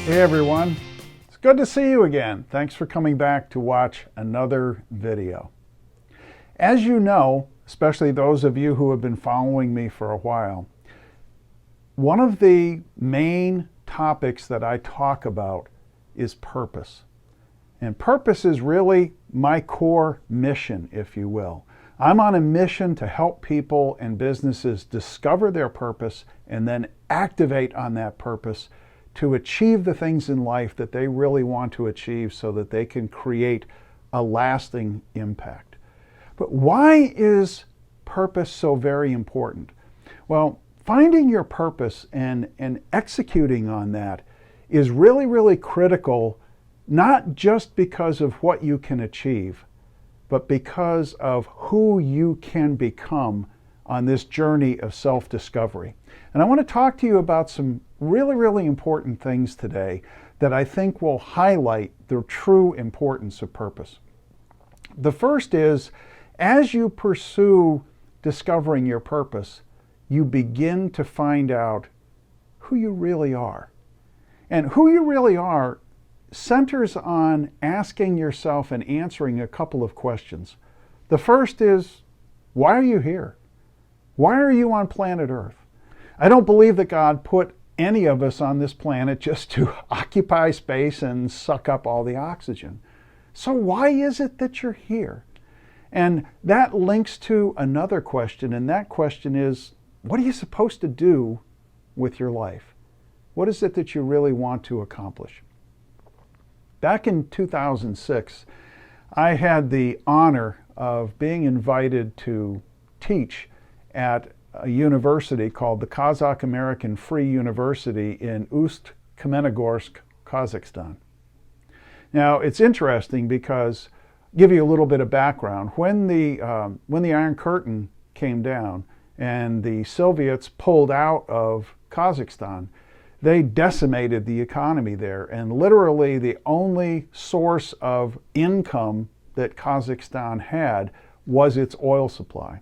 Hey everyone, it's good to see you again. Thanks for coming back to watch another video. As you know, especially those of you who have been following me for a while, one of the main topics that I talk about is purpose. And purpose is really my core mission, if you will. I'm on a mission to help people and businesses discover their purpose and then activate on that purpose to achieve the things in life that they really want to achieve so that they can create a lasting impact. But why is purpose so very important? Well, finding your purpose and executing on that is really, really critical, not just because of what you can achieve, but because of who you can become on this journey of self-discovery. And I want to talk to you about some really, really important things today that I think will highlight the true importance of purpose. The first is, as you pursue discovering your purpose, you begin to find out who you really are. And who you really are centers on asking yourself and answering a couple of questions. The first is, why are you here? Why are you on planet Earth? I don't believe that God put any of us on this planet just to occupy space and suck up all the oxygen. So why is it that you're here? And that links to another question, and that question is, what are you supposed to do with your life? What is it that you really want to accomplish? Back in 2006, I had the honor of being invited to teach at a university called the Kazakh American Free University in Ust-Kamenogorsk, Kazakhstan. Now, it's interesting because, give you a little bit of background, when the Iron Curtain came down and the Soviets pulled out of Kazakhstan, they decimated the economy there, and literally the only source of income that Kazakhstan had was its oil supply.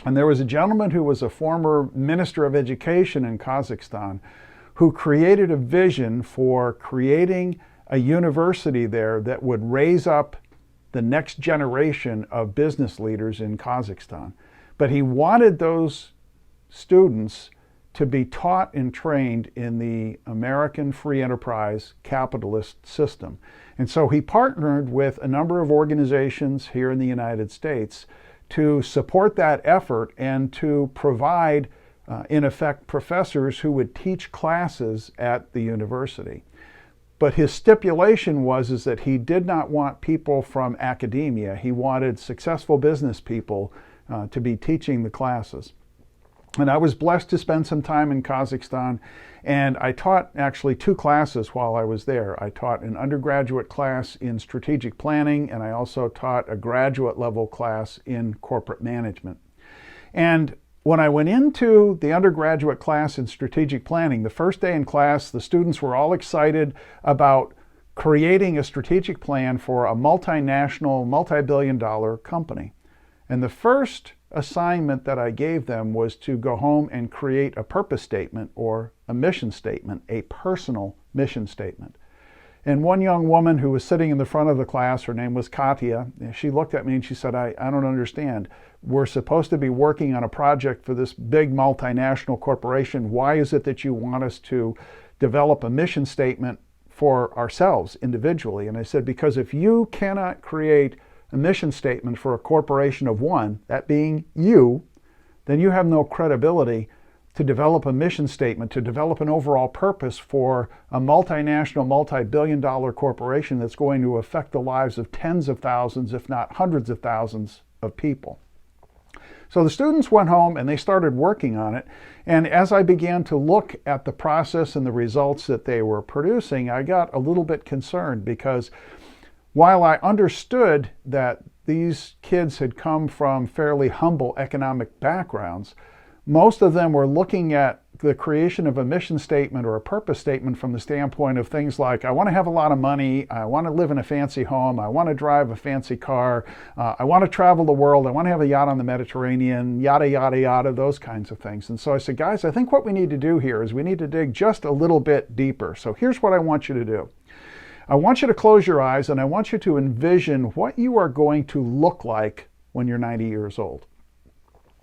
And there was a gentleman who was a former Minister of Education in Kazakhstan who created a vision for creating a university there that would raise up the next generation of business leaders in Kazakhstan. But he wanted those students to be taught and trained in the American free enterprise capitalist system. And so he partnered with a number of organizations here in the United States to support that effort and to provide, in effect, professors who would teach classes at the university. But his stipulation was that he did not want people from academia. He wanted successful business people to be teaching the classes. And I was blessed to spend some time in Kazakhstan, and I taught actually 2 classes while I was there. I taught an undergraduate class in strategic planning, and I also taught a graduate level class in corporate management. And when I went into the undergraduate class in strategic planning, the first day in class, the students were all excited about creating a strategic plan for a multinational, multi-billion-dollar company. And the first assignment that I gave them was to go home and create a purpose statement or a mission statement, a personal mission statement. And one young woman who was sitting in the front of the class, her name was Katya, she looked at me and she said, I don't understand. We're supposed to be working on a project for this big multinational corporation. Why is it that you want us to develop a mission statement for ourselves individually? And I said, because if you cannot create a mission statement for a corporation of one, that being you, then you have no credibility to develop a mission statement, to develop an overall purpose for a multinational, multi-billion-dollar corporation that's going to affect the lives of tens of thousands, if not hundreds of thousands of people. So the students went home and they started working on it. And as I began to look at the process and the results that they were producing, I got a little bit concerned because while I understood that these kids had come from fairly humble economic backgrounds, most of them were looking at the creation of a mission statement or a purpose statement from the standpoint of things like, I want to have a lot of money, I want to live in a fancy home, I want to drive a fancy car, I want to travel the world, I want to have a yacht on the Mediterranean, yada, yada, yada, those kinds of things. And so I said, guys, I think what we need to do here is we need to dig just a little bit deeper. So here's what I want you to do. I want you to close your eyes and I want you to envision what you are going to look like when you're 90 years old.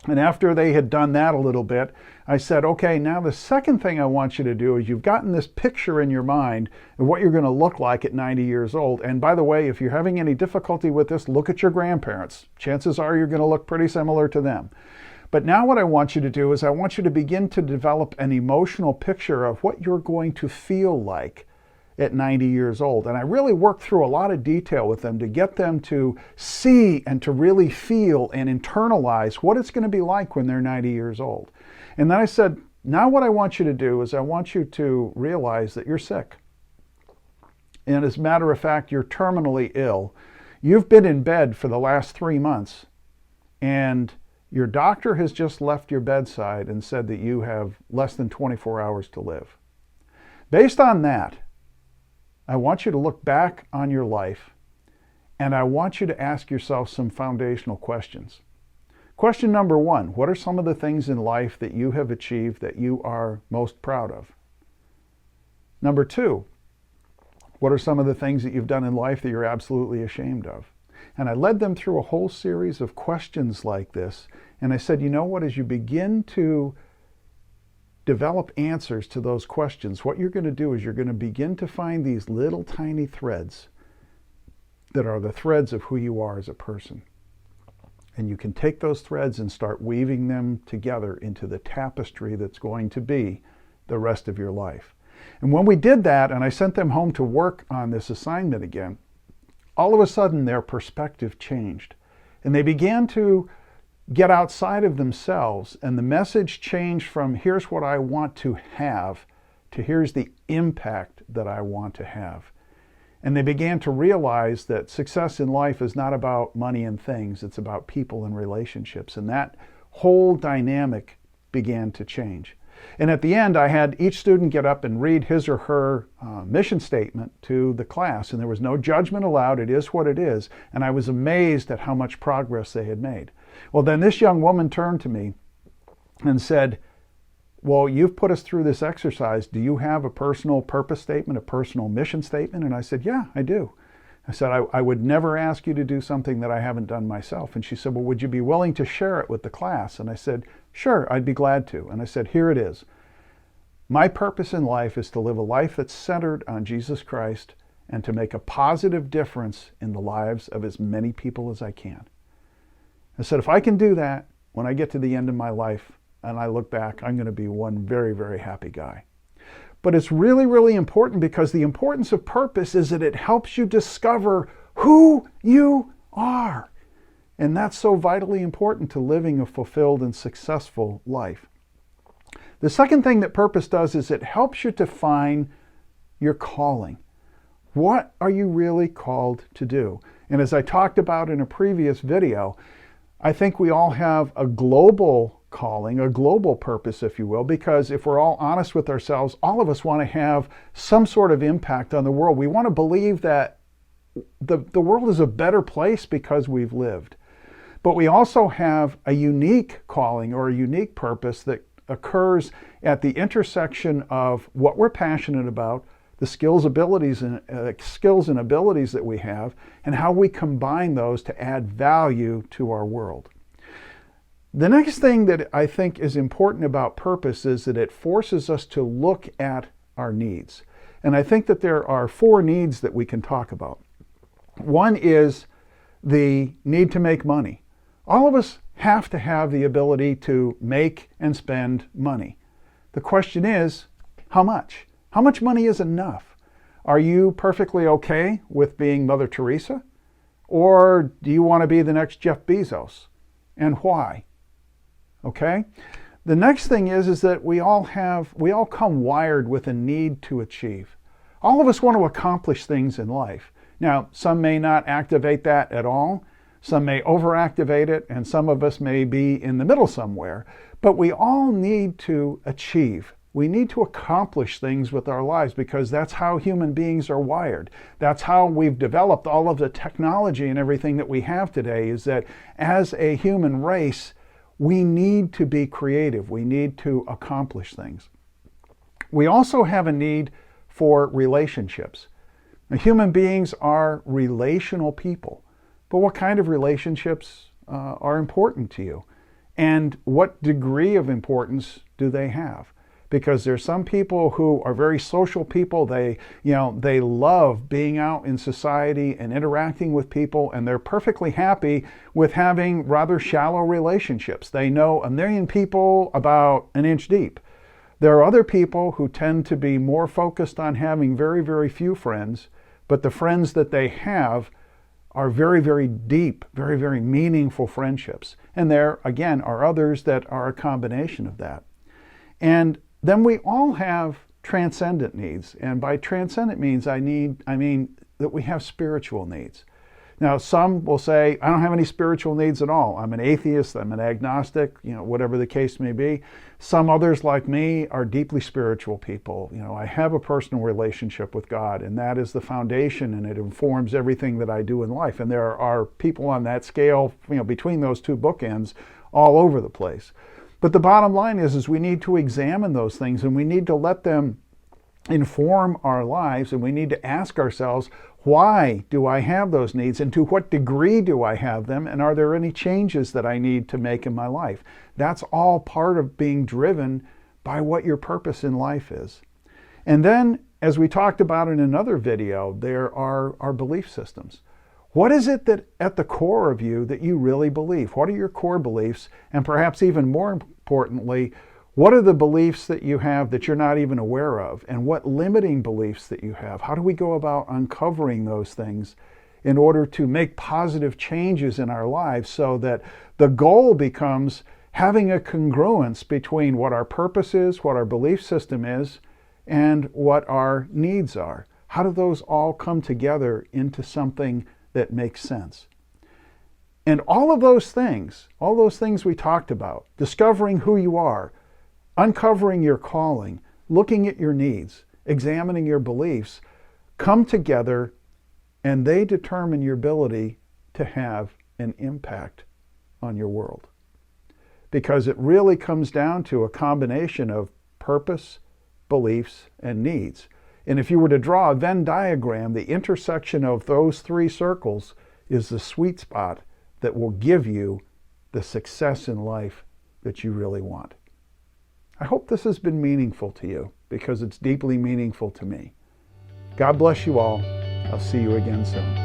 And after they had done that a little bit, I said, okay, now the second thing I want you to do is you've gotten this picture in your mind of what you're going to look like at 90 years old. And by the way, if you're having any difficulty with this, look at your grandparents. Chances are you're going to look pretty similar to them. But now what I want you to do is I want you to begin to develop an emotional picture of what you're going to feel like at 90 years old. And I really worked through a lot of detail with them to get them to see and to really feel and internalize what it's going to be like when they're 90 years old. And then I said, now what I want you to do is I want you to realize that you're sick. And as a matter of fact, you're terminally ill. You've been in bed for the last 3 months, and your doctor has just left your bedside and said that you have less than 24 hours to live. Based on that, I want you to look back on your life and I want you to ask yourself some foundational questions. Question number one, what are some of the things in life that you have achieved that you are most proud of? Number two, what are some of the things that you've done in life that you're absolutely ashamed of? And I led them through a whole series of questions like this. And I said, you know what, as you begin to develop answers to those questions, what you're going to do is you're going to begin to find these little tiny threads that are the threads of who you are as a person. And you can take those threads and start weaving them together into the tapestry that's going to be the rest of your life. And when we did that, and I sent them home to work on this assignment again, all of a sudden their perspective changed. And they began to get outside of themselves, and the message changed from here's what I want to have to here's the impact that I want to have. And they began to realize that success in life is not about money and things, it's about people and relationships. And that whole dynamic began to change. And at the end, I had each student get up and read his or her mission statement to the class. And there was no judgment allowed. It is what it is. And I was amazed at how much progress they had made. Well, then this young woman turned to me and said, well, you've put us through this exercise. Do you have a personal purpose statement, a personal mission statement? And I said, yeah, I do. I said, I would never ask you to do something that I haven't done myself. And she said, well, would you be willing to share it with the class? And I said, sure, I'd be glad to. And I said, here it is. My purpose in life is to live a life that's centered on Jesus Christ and to make a positive difference in the lives of as many people as I can. I said, if I can do that, when I get to the end of my life and I look back, I'm going to be one very, very happy guy. But it's really, really important because the importance of purpose is that it helps you discover who you are. And that's so vitally important to living a fulfilled and successful life. The second thing that purpose does is it helps you define your calling. What are you really called to do? And as I talked about in a previous video, I think we all have a global calling, a global purpose, if you will, because if we're all honest with ourselves, all of us want to have some sort of impact on the world. We want to believe that the world is a better place because we've lived. But we also have a unique calling or a unique purpose that occurs at the intersection of what we're passionate about, the skills and abilities that we have, and how we combine those to add value to our world. The next thing that I think is important about purpose is that it forces us to look at our needs. And I think that there are 4 needs that we can talk about. One is the need to make money. All of us have to have the ability to make and spend money. The question is, how much? How much money is enough? Are you perfectly okay with being Mother Teresa? Or do you want to be the next Jeff Bezos? And why? Okay? The next thing is that we all come wired with a need to achieve. All of us want to accomplish things in life. Now, some may not activate that at all. Some may overactivate it, and some of us may be in the middle somewhere. But we all need to achieve. We need to accomplish things with our lives because that's how human beings are wired. That's how we've developed all of the technology and everything that we have today, is that as a human race, we need to be creative. We need to accomplish things. We also have a need for relationships. Now, human beings are relational people. But what kind of relationships are important to you? And what degree of importance do they have? Because there's some people who are very social people. They love being out in society and interacting with people, and they're perfectly happy with having rather shallow relationships. They know a million people about an inch deep. There are other people who tend to be more focused on having very, very few friends, but the friends that they have are very, very deep, very, very meaningful friendships. And there, again, are others that are a combination of that. And then we all have transcendent needs. And by transcendent means, I mean that we have spiritual needs. Now, some will say, I don't have any spiritual needs at all. I'm an atheist, I'm an agnostic, whatever the case may be. Some others like me are deeply spiritual people. I have a personal relationship with God, and that is the foundation, and it informs everything that I do in life. And there are people on that scale, between those two bookends all over the place. But the bottom line is we need to examine those things, and we need to let them inform our lives, and we need to ask ourselves, why do I have those needs, and to what degree do I have them, and are there any changes that I need to make in my life? That's all part of being driven by what your purpose in life is. And then, as we talked about in another video, there are our belief systems. What is it that at the core of you that you really believe? What are your core beliefs? And perhaps even more importantly, what are the beliefs that you have that you're not even aware of? And what limiting beliefs that you have? How do we go about uncovering those things in order to make positive changes in our lives so that the goal becomes having a congruence between what our purpose is, what our belief system is, and what our needs are? How do those all come together into something that makes sense? And all of those things we talked about, discovering who you are, uncovering your calling, looking at your needs, examining your beliefs, come together, and they determine your ability to have an impact on your world. Because it really comes down to a combination of purpose, beliefs, and needs. And if you were to draw a Venn diagram, the intersection of those three circles is the sweet spot that will give you the success in life that you really want. I hope this has been meaningful to you, because it's deeply meaningful to me. God bless you all. I'll see you again soon.